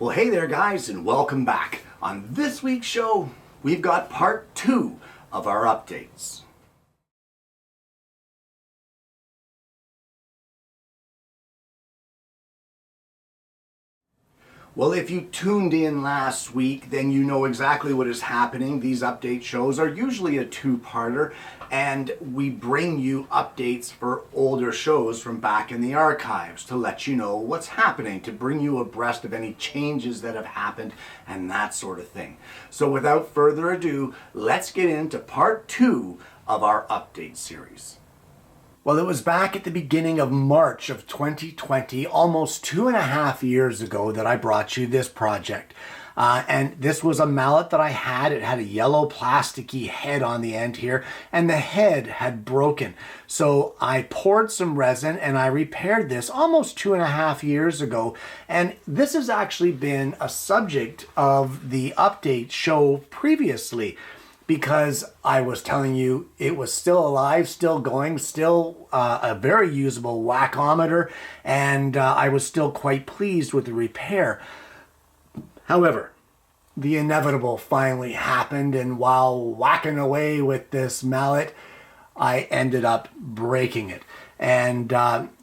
Well, hey there guys, and welcome back. On this week's show, we've got part 2 of our updates. Well, if you tuned in last week, then you know exactly what is happening. These update shows are usually a two-parter, and we bring you updates for older shows from back in the archives to let you know what's happening, to bring you abreast of any changes that have happened and that sort of thing. So without further ado, let's get into part 2 of our update series. Well, it was back at the beginning of March of 2020, almost 2.5 years ago, that I brought you this project. And this was a mallet that I had. It had a yellow plasticky head on the end here, and the head had broken. So I poured some resin and I repaired this almost 2.5 years ago. And this has actually been a subject of the update show previously, because I was telling you it was still alive, still going, still a very usable whackometer, and I was still quite pleased with the repair. However, the inevitable finally happened, and while whacking away with this mallet, I ended up breaking it. And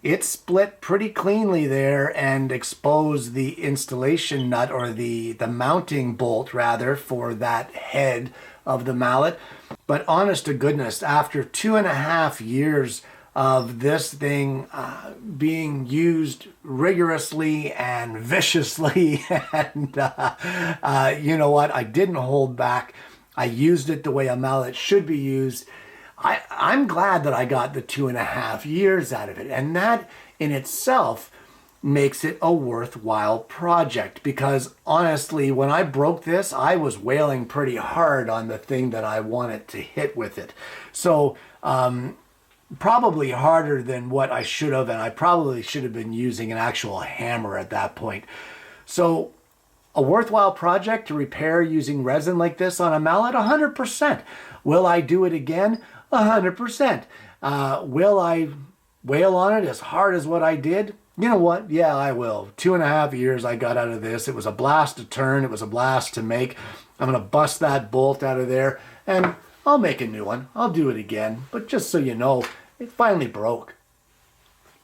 it split pretty cleanly there and exposed the installation nut, or the mounting bolt rather, for that head of the mallet. But honest to goodness, after 2.5 years of this thing being used rigorously and viciously, and you know what, I didn't hold back. I used it the way a mallet should be used. I'm glad that I got the 2.5 years out of it, and that in itself makes it a worthwhile project, because honestly, when I broke this, I was wailing pretty hard on the thing that I wanted to hit with it. So probably harder than what I should have, and I probably should have been using an actual hammer at that point. So a worthwhile project to repair using resin like this on a mallet? 100%. Will I do it again? 100%. Will I wail on it as hard as what I did? You know what? Yeah, I will. 2.5 years I got out of this. It was a blast to turn. It was a blast to make. I'm going to bust that bolt out of there, and I'll make a new one. I'll do it again. But just so you know, it finally broke.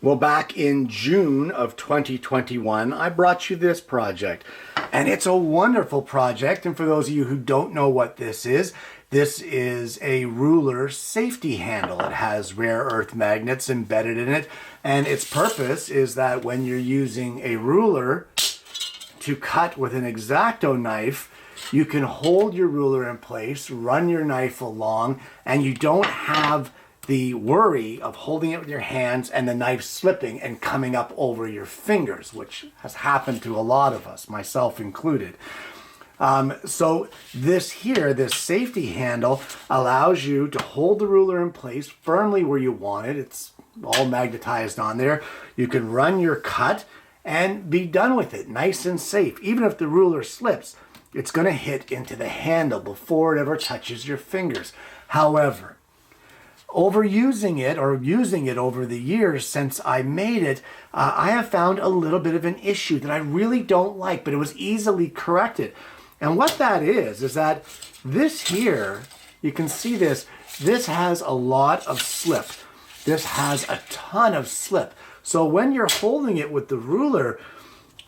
Well, back in June of 2021, I brought you this project. And it's a wonderful project. And for those of you who don't know what this is a ruler safety handle. It has rare earth magnets embedded in it. And its purpose is that when you're using a ruler to cut with an X-Acto knife, you can hold your ruler in place, run your knife along, and you don't have the worry of holding it with your hands and the knife slipping and coming up over your fingers, which has happened to a lot of us, myself included. So this safety handle allows you to hold the ruler in place firmly where you want it. It's all magnetized on there. You can run your cut and be done with it, nice and safe. Even if the ruler slips, it's going to hit into the handle before it ever touches your fingers. However, overusing it, or using it over the years since I made it, I have found a little bit of an issue that I really don't like, but it was easily corrected. And what that is that this here, you can see this has a lot of slip. This has a ton of slip. So when you're holding it with the ruler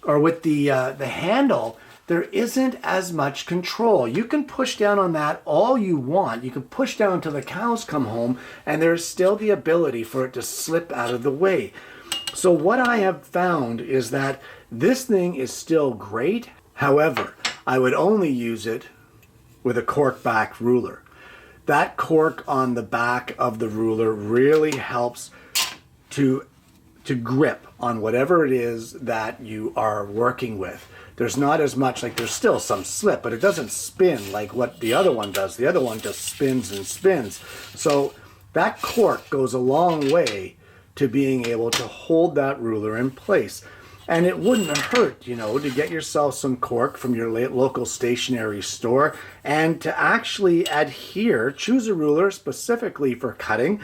or with the handle, there isn't as much control. You can push down on that all you want. You can push down until the cows come home, and there's still the ability for it to slip out of the way. So what I have found is that this thing is still great. However, I would only use it with a cork back ruler. That cork on the back of the ruler really helps to grip on whatever it is that you are working with. There's not as much, like there's still some slip, but it doesn't spin like what the other one does. The other one just spins and spins. So that cork goes a long way to being able to hold that ruler in place. And it wouldn't hurt, you know, to get yourself some cork from your local stationery store and to actually adhere, choose a ruler specifically for cutting,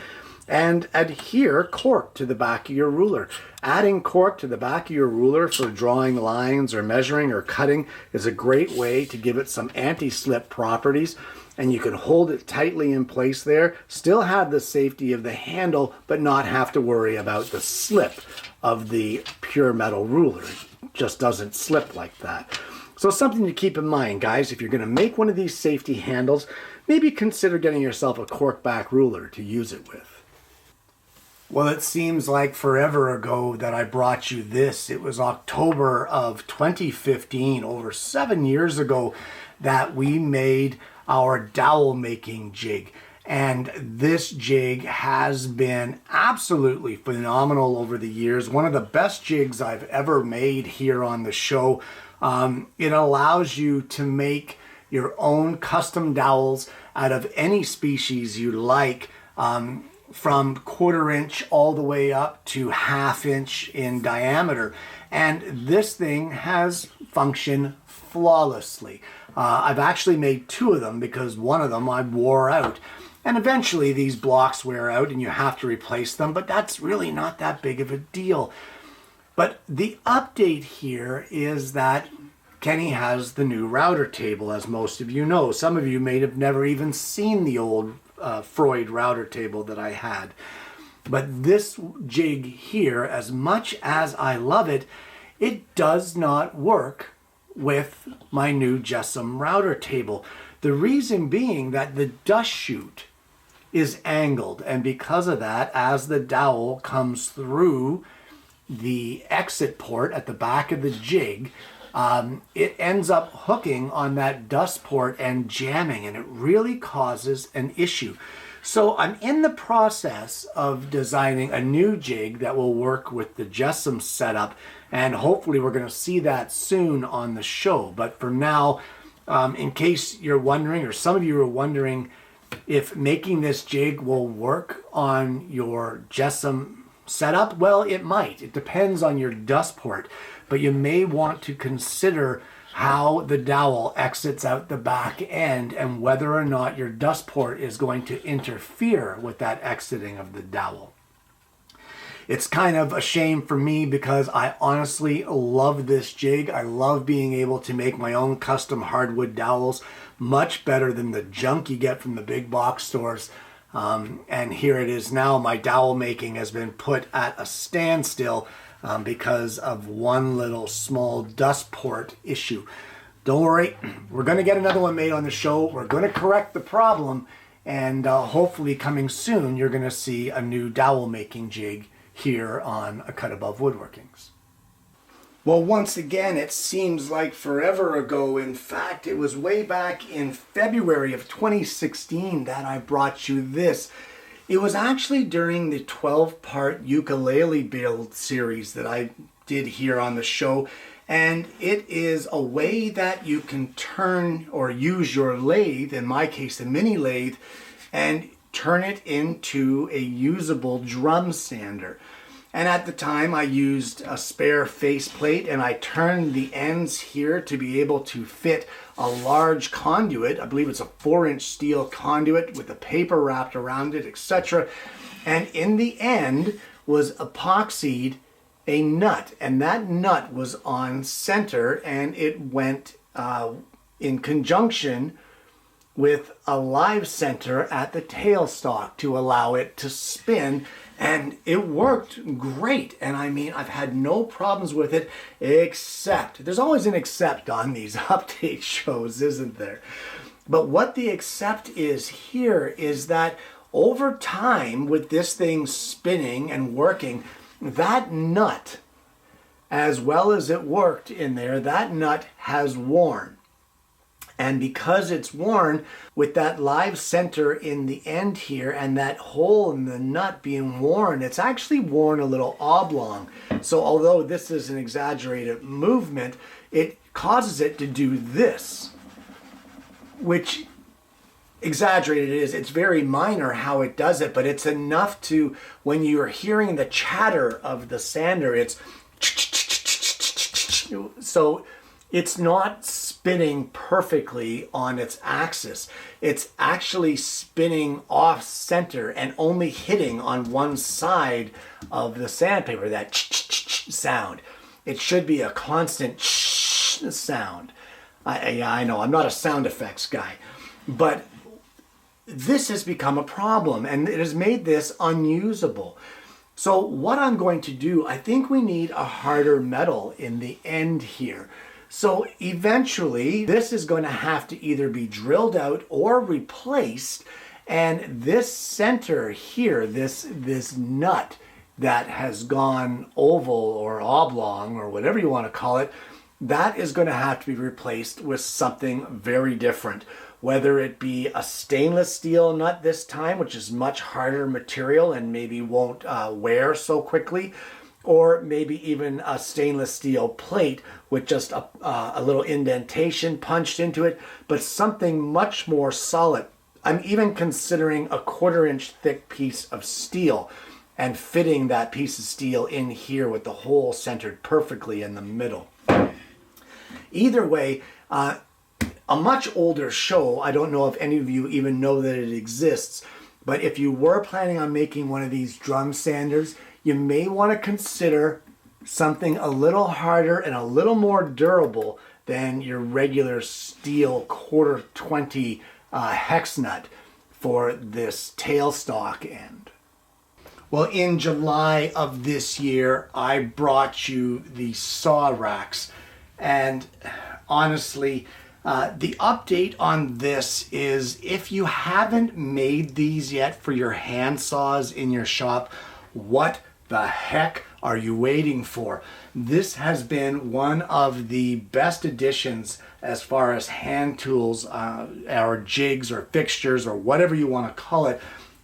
and adhere cork to the back of your ruler. Adding cork to the back of your ruler for drawing lines or measuring or cutting is a great way to give it some anti-slip properties, and you can hold it tightly in place there, still have the safety of the handle, but not have to worry about the slip of the pure metal ruler. It just doesn't slip like that. So something to keep in mind, guys, if you're going to make one of these safety handles, maybe consider getting yourself a cork back ruler to use it with. Well, it seems like forever ago that I brought you this. It was October of 2015, over 7 years ago, that we made our dowel making jig. And this jig has been absolutely phenomenal over the years. One of the best jigs I've ever made here on the show. It allows you to make your own custom dowels out of any species you like, from 1/4 inch all the way up to 1/2 inch in diameter. And this thing has functioned flawlessly. I've actually made 2 of them because one of them I wore out. And eventually these blocks wear out and you have to replace them, but that's really not that big of a deal. But the update here is that Kenny has the new router table, as most of you know. Some of you may have never even seen the old Freud router table that I had. But this jig here, as much as I love it, it does not work with my new Jessam router table. The reason being that the dust chute is angled, and because of that, as the dowel comes through the exit port at the back of the jig, it ends up hooking on that dust port and jamming, and it really causes an issue. So I'm in the process of designing a new jig that will work with the Jessam setup, and hopefully we're going to see that soon on the show. But for now, in case you're wondering, or some of you are wondering, if making this jig will work on your Jessam setup, well, it might. It depends on your dust port. But you may want to consider how the dowel exits out the back end and whether or not your dust port is going to interfere with that exiting of the dowel. It's kind of a shame for me because I honestly love this jig. I love being able to make my own custom hardwood dowels, much better than the junk you get from the big box stores. And here it is now. My dowel making has been put at a standstill because of one little small dust port issue. Don't worry, we're going to get another one made on the show. We're going to correct the problem, and hopefully coming soon you're going to see a new dowel making jig here on Acutabove Woodworkings. Well, once again, it seems like forever ago. In fact, it was way back in February of 2016 that I brought you this. It was actually during the 12-part ukulele build series that I did here on the show, and it is a way that you can turn or use your lathe, in my case a mini lathe, and turn it into a usable drum sander. And at the time I used a spare faceplate, and I turned the ends here to be able to fit a large conduit. I believe it's a 4-inch steel conduit with the paper wrapped around it, etc. And in the end was epoxied a nut, and that nut was on center, and it went in conjunction with a live center at the tailstock to allow it to spin, and it worked great. And I mean, I've had no problems with it, except, there's always an except on these update shows, isn't there? But what the except is here is that over time, with this thing spinning and working, that nut, as well as it worked in there, that nut has worn. And because it's worn, with that live center in the end here and that hole in the nut being worn, it's actually worn a little oblong. So although this is an exaggerated movement, it causes it to do this, which exaggerated it is. It's very minor how it does it, but it's enough to, when you're hearing the chatter of the sander, it's so it's not spinning perfectly on its axis. It's actually spinning off center and only hitting on one side of the sandpaper, that sound. It should be a constant sound. I know, I'm not a sound effects guy, but this has become a problem and it has made this unusable. So what I'm going to do, I think we need a harder metal in the end here. So eventually this is going to have to either be drilled out or replaced, and this center here, this nut that has gone oval or oblong or whatever you want to call it, that is going to have to be replaced with something very different. Whether it be a stainless steel nut this time, which is much harder material and maybe won't wear so quickly, or maybe even a stainless steel plate with just a little indentation punched into it, but something much more solid. I'm even considering a 1/4 inch thick piece of steel and fitting that piece of steel in here with the hole centered perfectly in the middle. Either way, a much older show, I don't know if any of you even know that it exists, but if you were planning on making one of these drum sanders, you may want to consider something a little harder and a little more durable than your regular steel 1/4 20 hex nut for this tailstock end. Well, in July of this year, I brought you the saw racks, and honestly, the update on this is if you haven't made these yet for your hand saws in your shop, what the heck are you waiting for? This has been one of the best additions as far as hand tools, or jigs or fixtures or whatever you want to call it,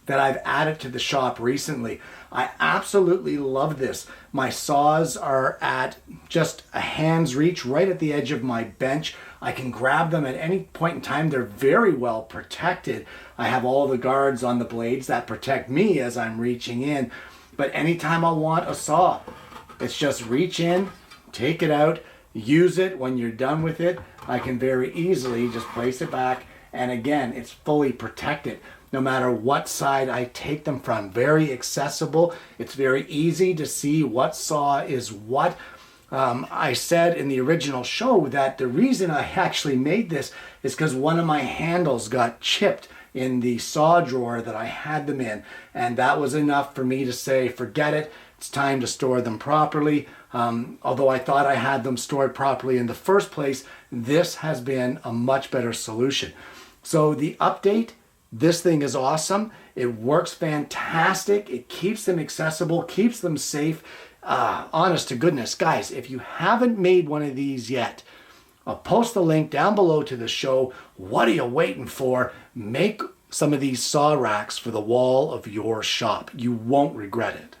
that I've added to the shop recently. I absolutely love this. My saws are at just a hand's reach right at the edge of my bench. I can grab them at any point in time. They're very well protected. I have all the guards on the blades that protect me as I'm reaching in. But anytime I want a saw, it's just reach in, take it out, use it. When you're done with it, I can very easily just place it back. And again, it's fully protected no matter what side I take them from. Very accessible. It's very easy to see what saw is what. I said in the original show that the reason I actually made this is because one of my handles got chipped in the saw drawer that I had them in, and that was enough for me to say, forget it, it's time to store them properly. Although I thought I had them stored properly in the first place, this has been a much better solution. So the update, this thing is awesome. It works fantastic. It keeps them accessible, keeps them safe. Honest to goodness, guys, if you haven't made one of these yet, I'll post the link down below to the show. What are you waiting for? Make some of these saw racks for the wall of your shop. You won't regret it.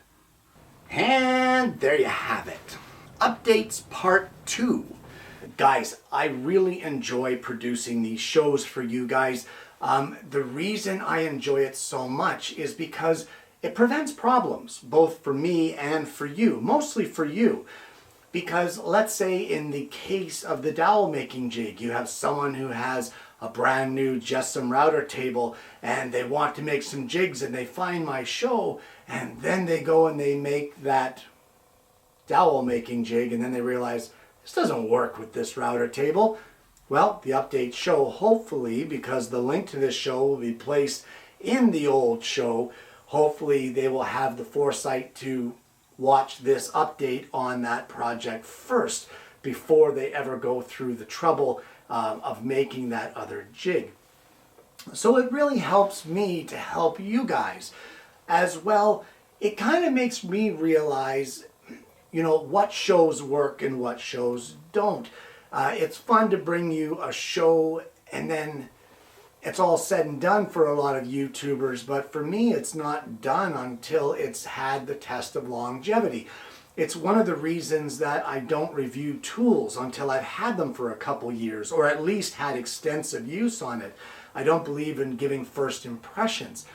And there you have it. Updates part 2. Guys, I really enjoy producing these shows for you guys. The reason I enjoy it so much is because it prevents problems, both for me and for you, mostly for you. Because let's say in the case of the dowel making jig, you have someone who has a brand new just some router table and they want to make some jigs and they find my show and then they go and they make that dowel making jig and then they realize this doesn't work with this router table. Well, the updates show, hopefully, because the link to this show will be placed in the old show, hopefully they will have the foresight to watch this update on that project first before they ever go through the trouble of making that other jig. So it really helps me to help you guys as well. It kind of makes me realize, you know, what shows work and what shows don't. It's fun to bring you a show and then it's all said and done for a lot of YouTubers, but for me it's not done until it's had the test of longevity. It's one of the reasons that I don't review tools until I've had them for a couple years or at least had extensive use on it. I don't believe in giving first impressions.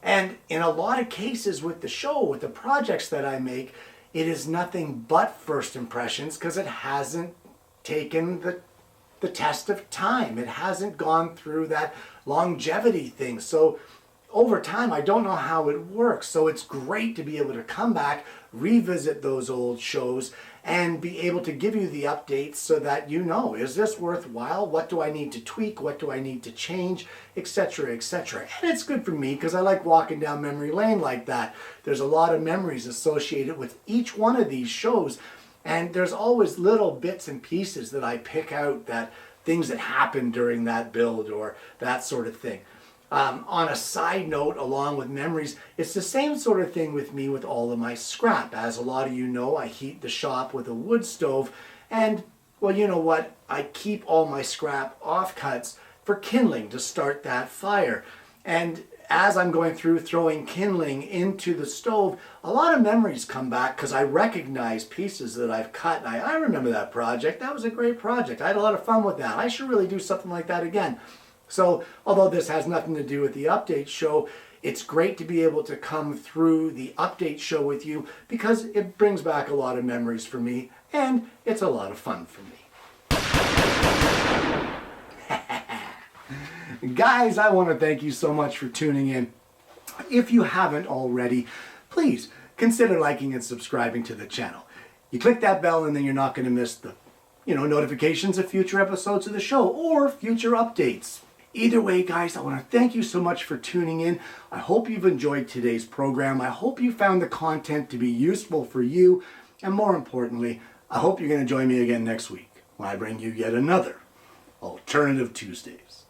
And in a lot of cases with the show, with the projects that I make, it is nothing but first impressions because it hasn't taken the the test of time. It hasn't gone through that longevity thing. So over time, I don't know how it works. So it's great to be able to come back, revisit those old shows, and be able to give you the updates so that you know, is this worthwhile? What do I need to tweak? What do I need to change? Etc., etc. And it's good for me because I like walking down memory lane like that. There's a lot of memories associated with each one of these shows. And there's always little bits and pieces that I pick out, that things that happened during that build or that sort of thing. On a side note, along with memories, it's the same sort of thing with me with all of my scrap. As a lot of you know, I heat the shop with a wood stove, and, well, you know what? I keep all my scrap offcuts for kindling to start that fire. And as I'm going through throwing kindling into the stove, a lot of memories come back because I recognize pieces that I've cut. And I remember that project. That was a great project. I had a lot of fun with that. I should really do something like that again. So, although this has nothing to do with the update show, it's great to be able to come through the update show with you because it brings back a lot of memories for me and it's a lot of fun for me. Guys, I want to thank you so much for tuning in. If you haven't already, please consider liking and subscribing to the channel. You click that bell and then you're not going to miss the notifications of future episodes of the show or future updates. Either way, guys, I want to thank you so much for tuning in. I hope you've enjoyed today's program. I hope you found the content to be useful for you. And more importantly, I hope you're going to join me again next week when I bring you yet another Alternative Tuesdays.